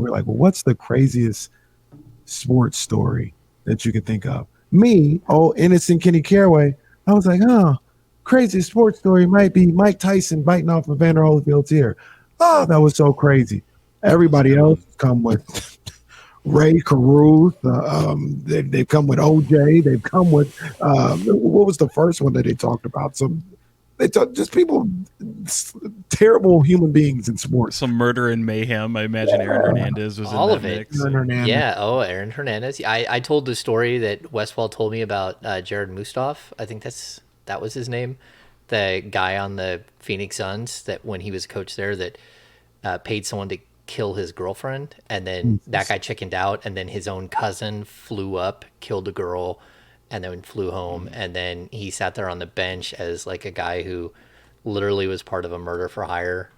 we're like, well, what's the craziest sports story that you can think of? Me, innocent Kenny Caraway, I was like, craziest sports story might be Mike Tyson biting off Evander Holyfield's ear. Oh, that was so crazy. Everybody else come with Ray Caruth. They've come with OJ. They've come with what was the first one that they talked about? They talk just people, terrible human beings in sports. Some murder and mayhem. I imagine Aaron Hernandez was in All that of it. mix. Aaron Hernandez. Yeah. Oh, Aaron Hernandez. I told the story that Westfall told me about Jared Mustaf. I think that was his name. The guy on the Phoenix Suns that when he was coach there that paid someone to kill his girlfriend, and then that guy chickened out, and then his own cousin flew up, killed a girl, and then flew home, and then he sat there on the bench as like a guy who literally was part of a murder for hire.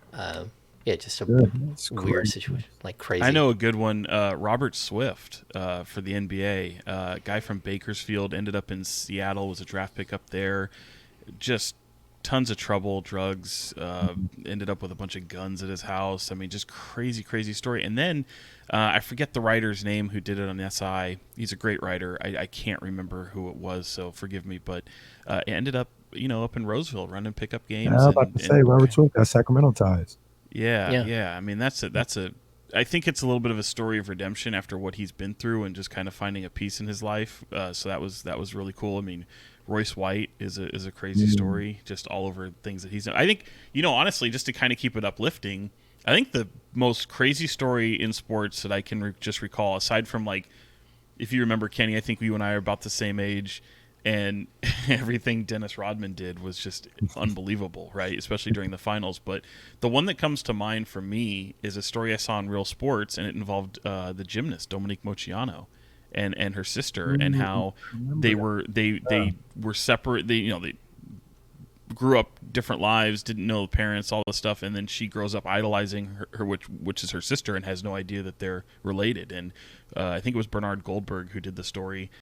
Yeah, just a weird situation, like crazy. I know a good one. Robert Swift for the NBA. Guy from Bakersfield, ended up in Seattle, was a draft pick up there. Just tons of trouble, drugs, ended up with a bunch of guns at his house. I mean, just crazy, crazy story. And then I forget the writer's name who did it on SI. He's a great writer. I can't remember who it was, so forgive me. But it ended up, up in Roseville, running pickup games. I was about to say, Robert Swift got Sacramento ties. Yeah. I mean, that's a. I think it's a little bit of a story of redemption after what he's been through and just kind of finding a peace in his life. So that was really cool. I mean, Royce White is a crazy story, just all over things that he's done. I think, honestly, just to kind of keep it uplifting, I think the most crazy story in sports that I can just recall, aside from, like, if you remember, Kenny, I think you and I are about the same age, and everything Dennis Rodman did was just unbelievable, right? Especially during the finals. But the one that comes to mind for me is a story I saw in Real Sports, and it involved the gymnast Dominique Moceanu and her sister, and how they were separate. They grew up different lives, didn't know the parents, all this stuff, and then she grows up idolizing her which is her sister, and has no idea that they're related. And I think it was Bernard Goldberg who did the story,